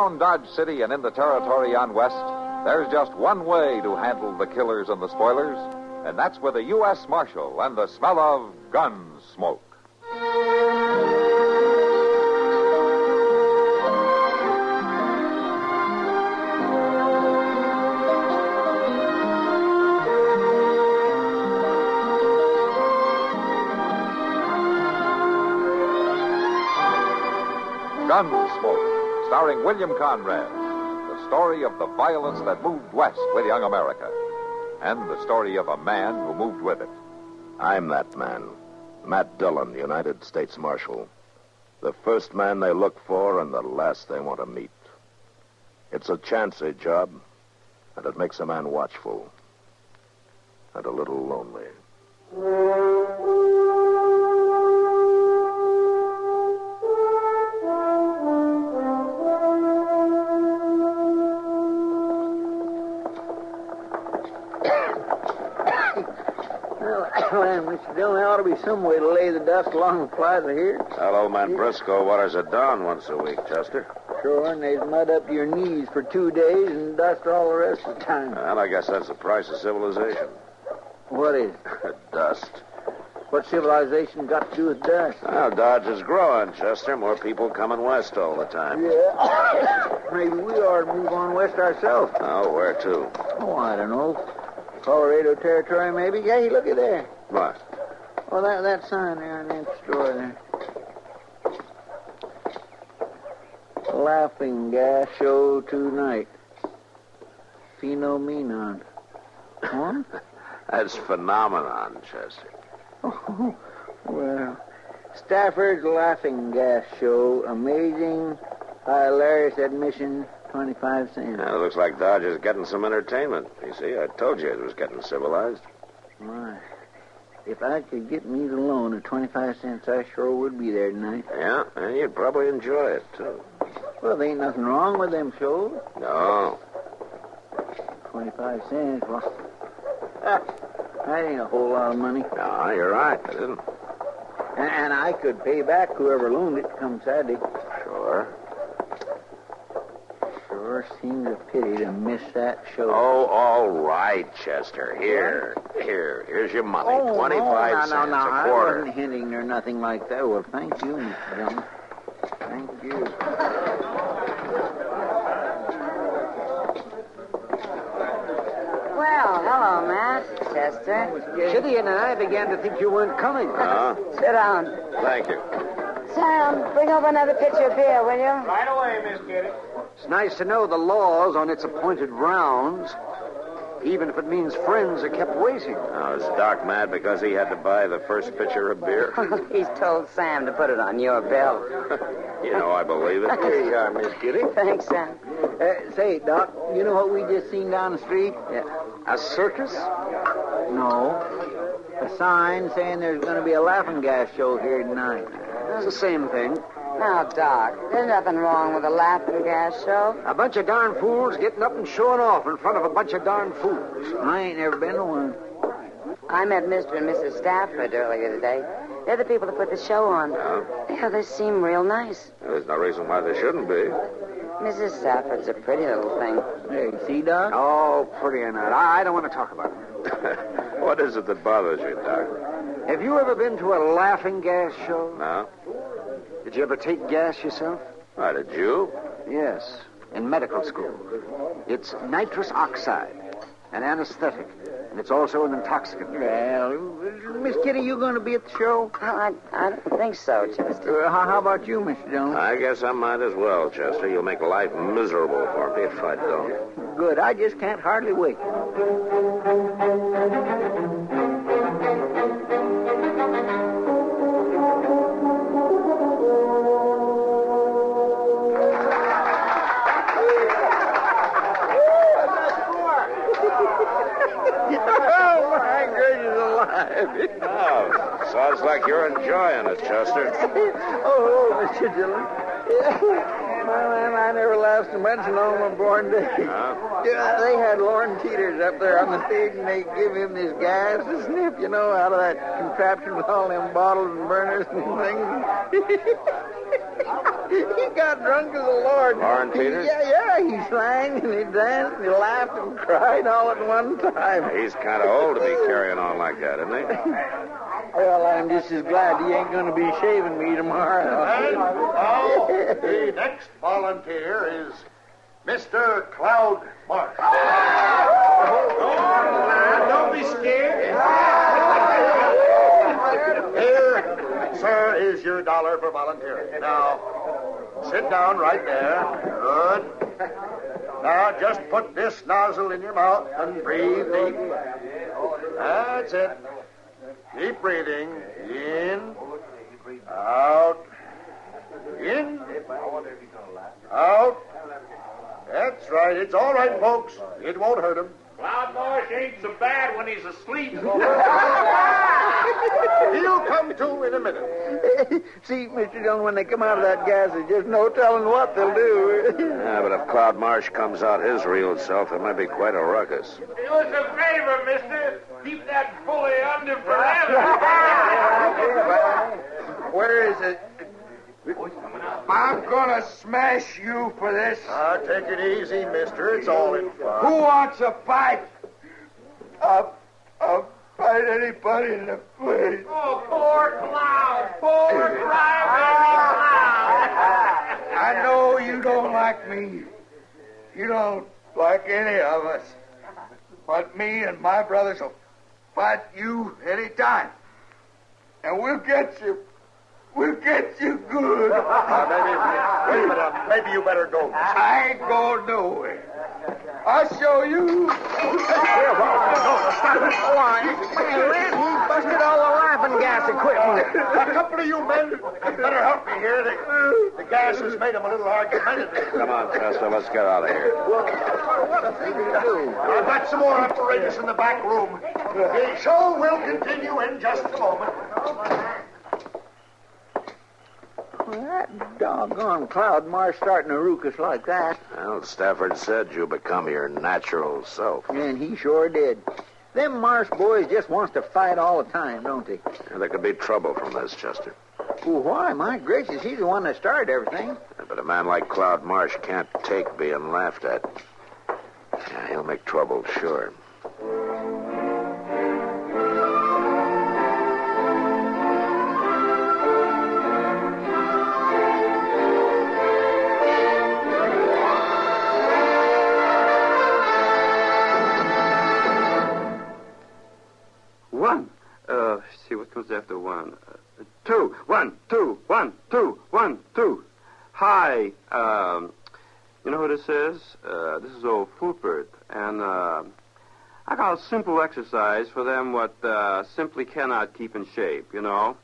Around Dodge City and in the territory on West, there's just one way to handle the killers and the spoilers, and that's with a U.S. Marshal and the smell of Gunsmoke. Gunsmoke, starring William Conrad. The story of the violence that moved west with young America. And the story of a man who moved with it. I'm that man. Matt Dillon, United States Marshal. The first man they look for and the last they want to meet. It's a chancy job, and it makes a man watchful. And a little lonely. Well, Mr. Dillon, there ought to be some way to lay the dust along the plaza here. Well, old man Briscoe waters it down once a week, Chester. Sure, and there's mud up to your knees for 2 days and dust all the rest of the time. Well, I guess that's the price of civilization. What is? Dust. What civilization got to do with dust? Well, Dodge is growing, Chester. More people coming west all the time. Yeah. Maybe we ought to move on west ourselves. Oh, where to? Oh, I don't know. Colorado Territory, maybe? Hey, look at there. What? Oh, that sign there in that store there. Laughing gas show tonight. Phenomenon. Huh? That's phenomenon, Chester. Oh, well, Stafford's Laughing Gas Show. Amazing, hilarious admission, 25 cents. Yeah, it looks like Dodge is getting some entertainment. You see, I told you it was getting civilized. My, if I could get me the loan of 25 cents, I sure would be there tonight. Yeah, and you'd probably enjoy it, too. Well, there ain't nothing wrong with them shows. No. 25 cents, well, that ain't a whole lot of money. No, you're right. It isn't. And I could pay back whoever loaned it come Saturday. Sure. Sure seems a pity to miss that show. Oh, all right, Chester. Here's your money. 25 cents, no, a quarter. I wasn't hinting or nothing like that. Well, thank you, Mr. Dillon. Thank you. Well, hello, Matt. Chester. Kitty and I began to think you weren't coming. Sit down. Thank you. Sam, bring over another pitcher of beer, will you? Right away, Miss Kitty. It's nice to know the law's on its appointed rounds, even if it means friends are kept waiting. Now, is Doc mad because he had to buy the first pitcher of beer? He's told Sam to put it on your bill. You know I believe it. Here you are, Miss Kitty. Thanks, Sam. Say, Doc, you know what we just seen down the street? Yeah. A circus? No. A sign saying there's going to be a laughing gas show here tonight. It's the same thing. Now, Doc, there's nothing wrong with a laughing gas show. A bunch of darn fools getting up and showing off in front of a bunch of darn fools. I ain't never been to one. I met Mr. and Mrs. Stafford earlier today. They're the people that put the show on. Yeah, they seem real nice. There's no reason why they shouldn't be. Mrs. Stafford's a pretty little thing. Hey, see, Doc? Oh, pretty or not. I don't want to talk about it. What is it that bothers you, Doc? Have you ever been to a laughing gas show? No? Did you ever take gas yourself? Why, did you? Yes, in medical school. It's nitrous oxide, an anesthetic, and it's also an intoxicant. Well, Miss Kitty, you going to be at the show? Well, I don't think so, Chester. How about you, Mr. Dillon? I guess I might as well, Chester. You'll make life miserable for me if I don't. Good. I just can't hardly wait. Oh, sounds like you're enjoying it, Chester. Oh, Mr. Dillon. Man, I never laughed so much in all my born days. Yeah, they had Lorne Teeters up there on the stage, and they give him this gas to sniff, you know, out of that contraption with all them bottles and burners and things. He got drunk as the Lord. Lauren Peters? Yeah. He sang and he danced and he laughed and cried all at one time. He's kind of old to be carrying on like that, isn't he? Well, I'm just as glad he ain't going to be shaving me tomorrow. And now, the next volunteer is Mr. Cloud Marsh. Don't be scared. Here, sir, is your $1 for volunteering. Now, sit down right there. Good. Now, just put this nozzle in your mouth and breathe deep. That's it. Keep breathing. In. Out. In. Out. That's right. It's all right, folks. It won't hurt him. Cloud Marsh ain't so bad when he's asleep. He'll come to in a minute. See, Mr. Dillon, when they come out of that gas, there's just no telling what they'll do. Yeah, but if Cloud Marsh comes out his real self, it might be quite a ruckus. Do us a favor, mister. Keep that bully under forever. Where is it? I'm gonna smash you for this. Take it easy, mister. It's all in fun. Who wants a fight? I'll fight anybody in the place. Oh, poor Cloud. Poor crybaby Cloud. I know you don't like me. You don't like any of us. But me and my brothers will fight you any time. And we'll get you. We'll get you good. Maybe you better go. I ain't going nowhere. I'll show you. Stop it. He busted all the laughing gas equipment. A couple of you men better help me here. The gas has made him a little argumentative. Come on, Chester, let's get out of here. What a thing to do. I've got some more apparatus in the back room. The show will continue in just a moment. Well, that doggone Cloud Marsh starting to ruckus like that. Well, Stafford said you become your natural self. And he sure did. Them Marsh boys just wants to fight all the time, don't they? And there could be trouble from this, Chester. Well, why? My gracious, he's the one that started everything. But a man like Cloud Marsh can't take being laughed at. Yeah, he'll make trouble, sure. One. See, what comes after one? Two. 1, 2, 1, 2, 1, 2. Hi. You know who this is? This is old Fulbert. And I got a simple exercise for them what simply cannot keep in shape, you know.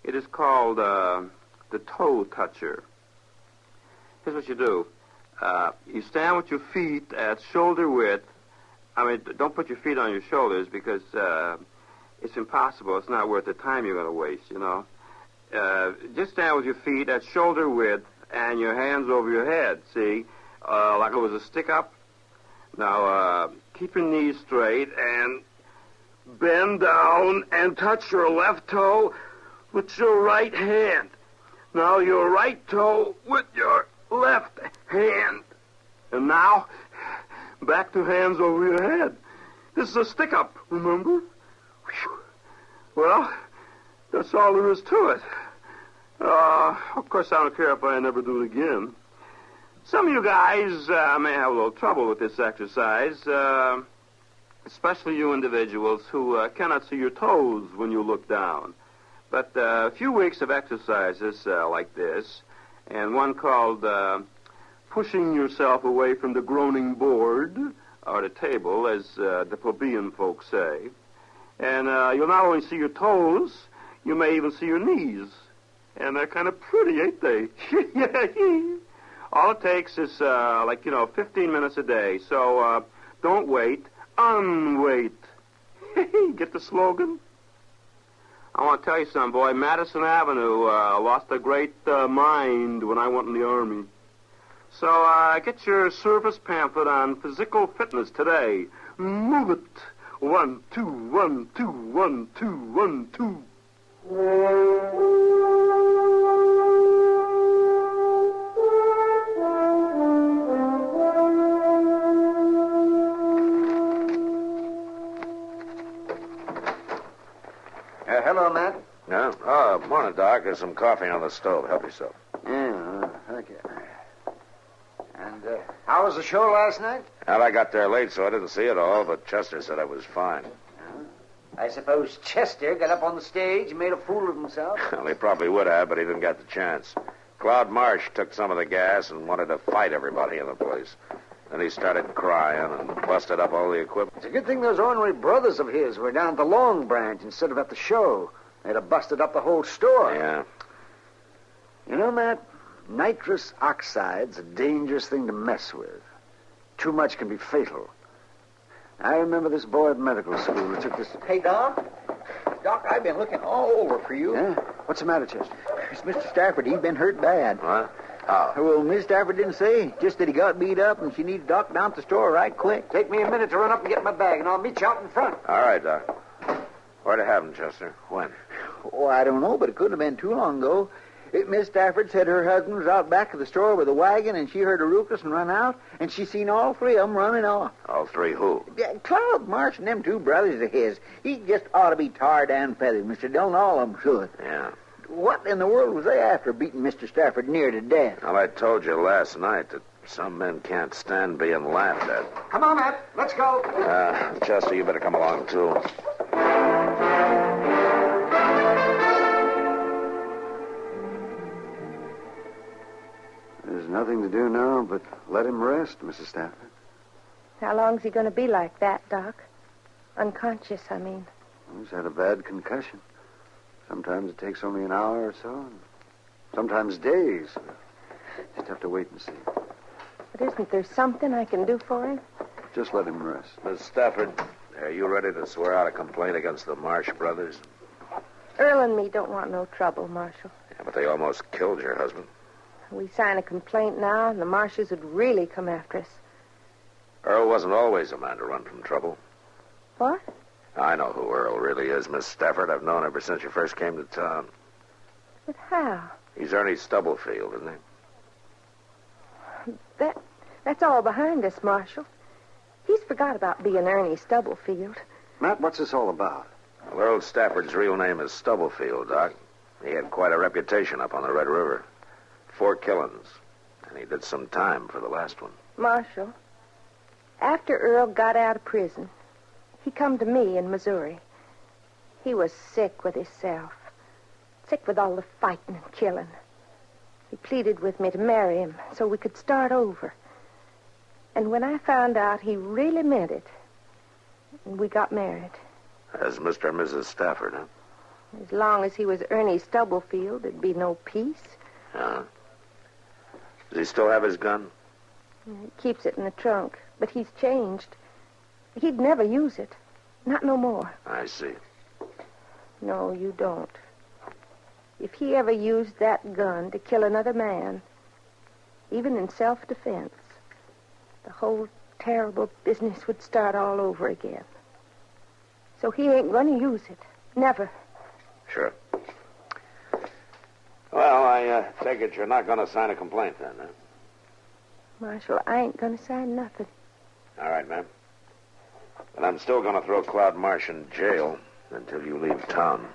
It is called the toe toucher. Here's what you do. You stand with your feet at shoulder width. I mean, don't put your feet on your shoulders because it's impossible. It's not worth the time you're going to waste, you know. Just stand with your feet at shoulder width and your hands over your head, see? Like it was a stick-up. Now, keep your knees straight and bend down and touch your left toe with your right hand. Now, your right toe with your left hand. And now, back to hands over your head. This is a stick-up, remember? Whew. Well, that's all there is to it. Of course, I don't care if I never do it again. Some of you guys may have a little trouble with this exercise, especially you individuals who cannot see your toes when you look down. But a few weeks of exercises like this, and one called pushing yourself away from the groaning board, or the table, as the plebeian folks say. And you'll not only see your toes, you may even see your knees. And they're kind of pretty, ain't they? All it takes is, 15 minutes a day. So don't wait, unwait. Get the slogan? I want to tell you something, boy. Madison Avenue lost a great mind when I went in the Army. So get your service pamphlet on physical fitness today. Move it. 1, 2, 1, 2, 1, 2, 1, 2. Hello, Matt. Yeah? Oh, morning, Doc. There's some coffee on the stove. Help yourself. Yeah, thank you. And how was the show last night? Well, I got there late, so I didn't see it all, but Chester said I was fine. I suppose Chester got up on the stage and made a fool of himself. Well, he probably would have, but he didn't get the chance. Cloud Marsh took some of the gas and wanted to fight everybody in the place. Then he started crying and busted up all the equipment. It's a good thing those ornery brothers of his were down at the Long Branch instead of at the show. They'd have busted up the whole store. Yeah. You know, Matt, nitrous oxide's a dangerous thing to mess with. Too much can be fatal. I remember this boy at medical school who took this... Hey, Doc. Doc, I've been looking all over for you. Yeah? What's the matter, Chester? It's Mr. Stafford. He's been hurt bad. What? How? Well, Miss Stafford didn't say. Just that he got beat up and she needs Doc down at the store right quick. Take me a minute to run up and get my bag, and I'll meet you out in front. All right, Doc. Where'd it happen, Chester? When? Oh, I don't know, but it couldn't have been too long ago. Miss Stafford said her husband was out back of the store with a wagon, and she heard a ruckus and run out, and she seen all three of them running off. All three who? Yeah, Cloud Marsh and them two brothers of his. He just ought to be tarred and feathered, Mr. Dillon. All of them should. Yeah. What in the world was they after beating Mr. Stafford near to death? Well, I told you last night that some men can't stand being laughed at. Come on, Matt. Let's go. Chester, you better come along, too. There's nothing to do now but let him rest, Mrs. Stafford. How long's he going to be like that, Doc? Unconscious, I mean. He's had a bad concussion. Sometimes it takes only an hour or so, and sometimes days. Just have to wait and see. But isn't there something I can do for him? Just let him rest. Miss Stafford, are you ready to swear out a complaint against the Marsh brothers? Earl and me don't want no trouble, Marshal. Yeah, but they almost killed your husband. We sign a complaint now, and the Marshes would really come after us. Earl wasn't always a man to run from trouble. What? I know who Earl really is, Miss Stafford. I've known ever since you first came to town. But how? He's Ernie Stubblefield, isn't he? That's all behind us, Marshal. He's forgot about being Ernie Stubblefield. Matt, what's this all about? Well, Earl Stafford's real name is Stubblefield, Doc. He had quite a reputation up on the Red River. 4 killings. And he did some time for the last one. Marshal, after Earl got out of prison, he come to me in Missouri. He was sick with himself. Sick with all the fighting and killing. He pleaded with me to marry him so we could start over. And when I found out he really meant it, we got married. As Mr. and Mrs. Stafford, huh? As long as he was Ernie Stubblefield, there'd be no peace. Yeah. Does he still have his gun? He keeps it in the trunk, but he's changed. He'd never use it. Not no more. I see. No, you don't. If he ever used that gun to kill another man, even in self-defense, the whole terrible business would start all over again. So he ain't going to use it. Never. Sure. Well, I take it you're not going to sign a complaint then, huh? Marshal, I ain't going to sign nothing. All right, ma'am. But I'm still going to throw Cloud Marsh in jail until you leave town.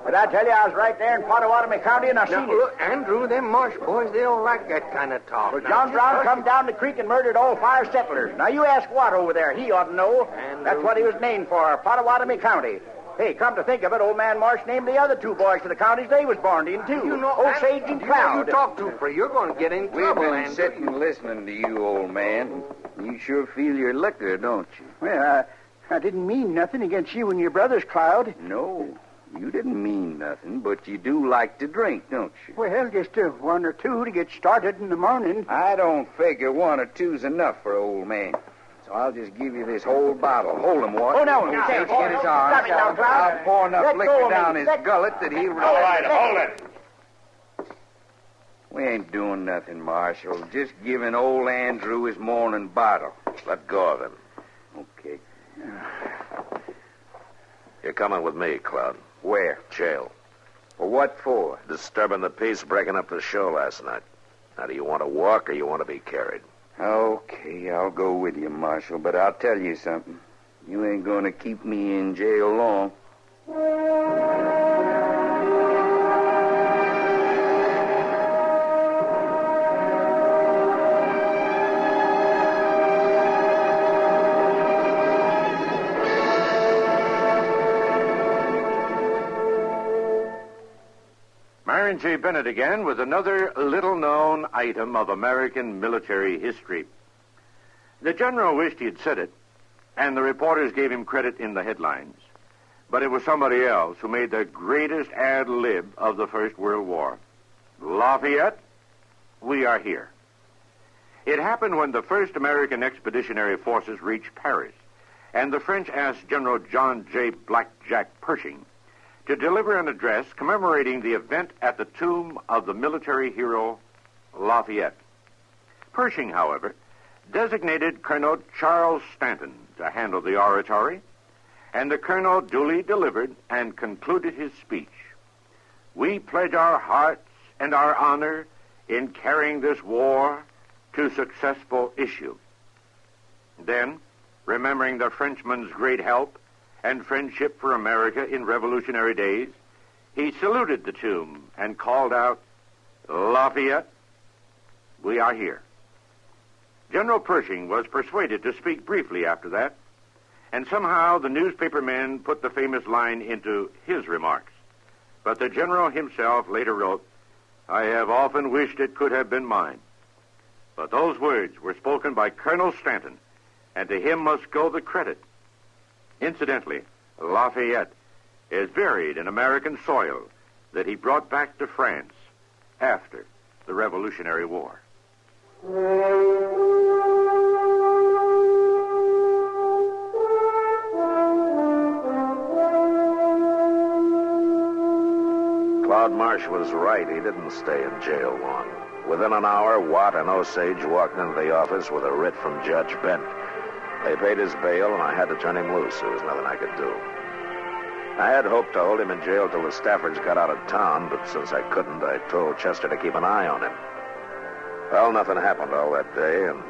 But I tell you, I was right there in Pottawatomie County, and I seen it. Look, Andrew, them Marsh boys, they don't like that kind of talk. Well, John Brown come down the creek and murdered all 5 settlers. Now, you ask what over there. He ought to know. That's what he was named for, Pottawatomie County. Hey, come to think of it, old man Marsh named the other 2 boys to the counties they was born in, too. You know, Osage and Cloud. You talk too free. You're going to get in trouble, We've been Andrew. sitting listening to you, old man. You sure feel your liquor, don't you? Well, I didn't mean nothing against you and your brothers, Cloud. No, you didn't mean nothing, but you do like to drink, don't you? Well, just 1 or 2 to get started in the morning. I don't figure 1 or 2's enough for old man. So I'll just give you this whole bottle. Hold him, Walt. Oh, no. Get his arm. Stop it now, Cloud. I'll pour enough Let go liquor of me. down his gullet that he'll... All right, hold it. We ain't doing nothing, Marshal. Just giving old Andrew his morning bottle. Let go of him. Okay. You're coming with me, Cloud. Where? Jail. Well, what for? Disturbing the peace, breaking up the show last night. Now, do you want to walk or you want to be carried? Okay, I'll go with you, Marshal, but I'll tell you something. You ain't gonna keep me in jail long. Myron J. Bennett again with another little-known item of American military history. The general wished he had said it, and the reporters gave him credit in the headlines. But it was somebody else who made the greatest ad lib of the First World War. Lafayette, we are here. It happened when the first American expeditionary forces reached Paris, and the French asked General John J. Blackjack Pershing to deliver an address commemorating the event at the tomb of the military hero Lafayette. Pershing, however, designated Colonel Charles Stanton to handle the oratory, and the colonel duly delivered and concluded his speech. We pledge our hearts and our honor in carrying this war to successful issue. Then, remembering the Frenchman's great help and friendship for America in Revolutionary days, he saluted the tomb and called out, Lafayette, we are here. General Pershing was persuaded to speak briefly after that, and somehow the newspaper men put the famous line into his remarks. But the general himself later wrote, I have often wished it could have been mine. But those words were spoken by Colonel Stanton, and to him must go the credit. Incidentally, Lafayette is buried in American soil that he brought back to France after the Revolutionary War. Claude Marsh was right. He didn't stay in jail long. Within an hour, Watt and Osage walked into the office with a writ from Judge Bent. They paid his bail, and I had to turn him loose. There was nothing I could do. I had hoped to hold him in jail till the Staffords got out of town, but since I couldn't, I told Chester to keep an eye on him. Well, nothing happened all that day, and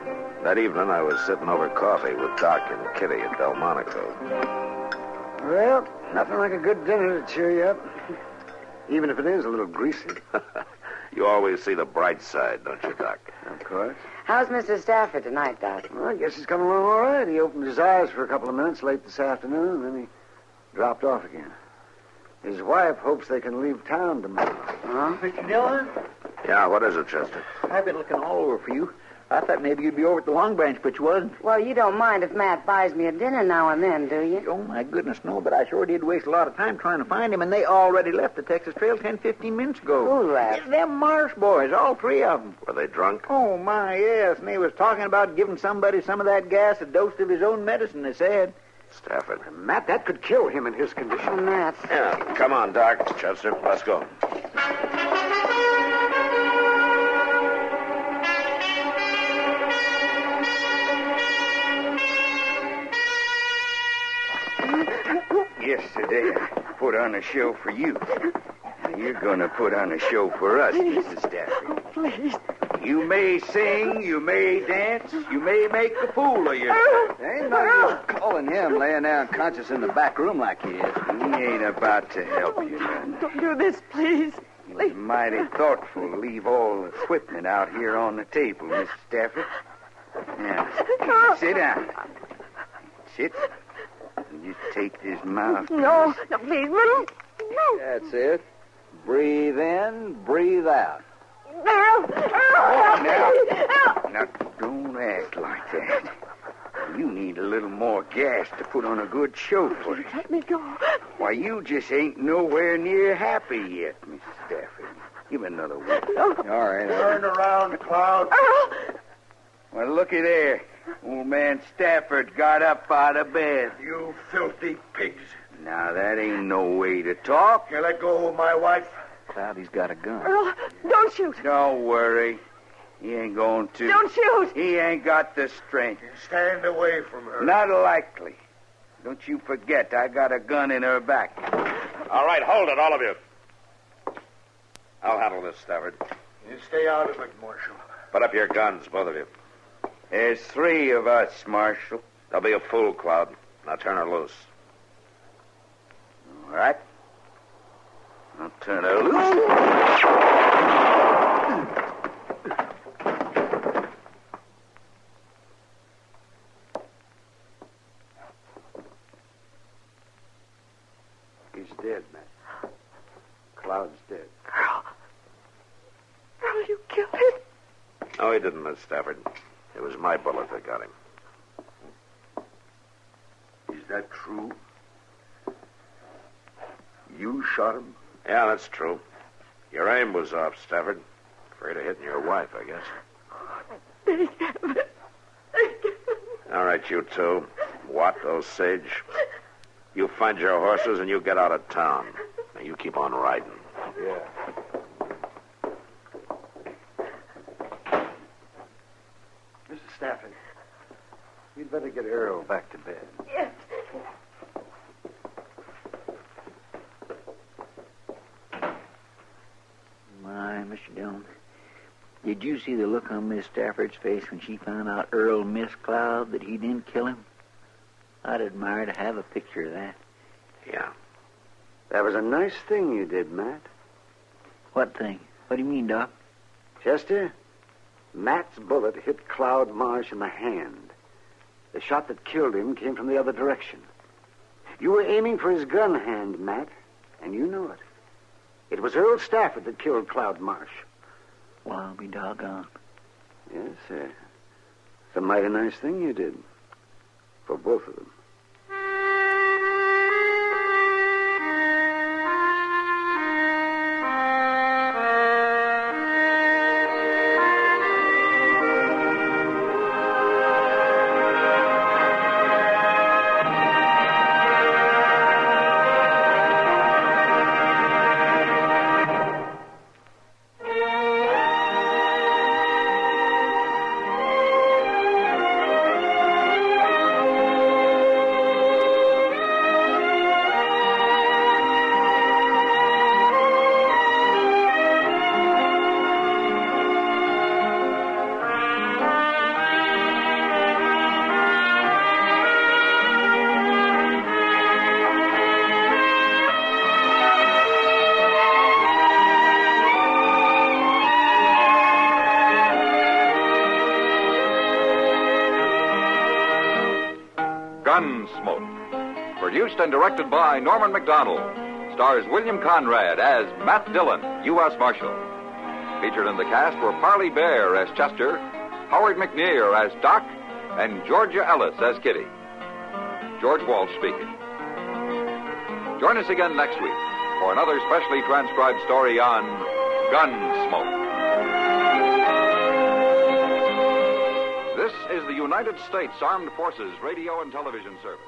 that evening I was sitting over coffee with Doc and Kitty at Delmonico. Well, nothing like a good dinner to cheer you up. Even if it is a little greasy. You always see the bright side, don't you, Doc? Of course. How's Mr. Stafford tonight, Doc? Well, I guess he's coming along all right. He opened his eyes for a couple of minutes late this afternoon, and then he dropped off again. His wife hopes they can leave town tomorrow. Huh? Mr. Dillon, Yeah, what is it, Chester? I've been looking all over for you. I thought maybe you'd be over at the Long Branch, but you wasn't. Well, you don't mind if Matt buys me a dinner now and then, do you? Oh, my goodness, no, but I sure did waste a lot of time trying to find him, and they already left the Texas Trail 10-15 minutes ago. Who left? Them Marsh boys, all three of them. Were they drunk? Oh, my, yes, and they was talking about giving somebody some of that gas, a dose of his own medicine, they said. Stafford. Matt, that could kill him in his condition. Oh, Matt. Yeah, come on, Doc. Chester, let's go. Yesterday, I put on a show for you. Now you're going to put on a show for us, Mrs. Stafford. Oh, please. You may sing, you may dance, you may make a fool of yourself. Ain't no use calling him laying there unconscious in the back room like he is. He ain't about to help you none. Don't do this, please. He was mighty thoughtful to leave all the equipment out here on the table, Mrs. Stafford. Now, sit down. Sit. You just take this mouth. No, please. No. That's it. Breathe in, breathe out. Now, don't act like that. You need a little more gas to put on a good show for you. Let me go. Why, you just ain't nowhere near happy yet, Mrs. Stafford. Give me another one. All right. Turn around, Cloud. Well, looky there. Old man Stafford got up out of bed. You filthy pigs. Now, that ain't no way to talk. You let go of my wife. Cloudy's got a gun. Earl, don't shoot. Don't worry. He ain't going to. Don't shoot. He ain't got the strength. Stand away from her. Not likely. Don't you forget, I got a gun in her back. All right, hold it, all of you. I'll handle this, Stafford. You stay out of it, Marshal. Put up your guns, both of you. There's 3 of us, Marshal. There'll be a fool, Cloud. Now turn her loose. All right. I'll turn her loose. He's dead, Matt. Cloud's dead. Earl, you killed him. No, he didn't, Miss Stafford. It was my bullet that got him. Is that true? You shot him? Yeah, that's true. Your aim was off, Stafford. Afraid of hitting your wife, I guess. Thank heaven. All right, you two. Watt, Osage. You find your horses and you get out of town. Now, you keep on riding. Yeah. Mrs. Stafford, you'd better get Earl back to bed. Yes. My, Mr. Dillon, did you see the look on Miss Stafford's face when she found out Earl missed Cloud, that he didn't kill him? I'd admire to have a picture of that. Yeah. That was a nice thing you did, Matt. What thing? What do you mean, Doc? Chester, Matt's bullet hit Cloud Marsh in the hand. The shot that killed him came from the other direction. You were aiming for his gun hand, Matt, and you knew it. It was Earl Stafford that killed Cloud Marsh. Well, I'll be doggone. Yes, sir. It's a mighty nice thing you did. For both of them. Gunsmoke. Produced and directed by Norman Macdonnell. Stars William Conrad as Matt Dillon, U.S. Marshal. Featured in the cast were Parley Bear as Chester, Howard McNear as Doc, and Georgia Ellis as Kitty. George Walsh speaking. Join us again next week for another specially transcribed story on Gunsmoke. This is the United States Armed Forces Radio and Television Service.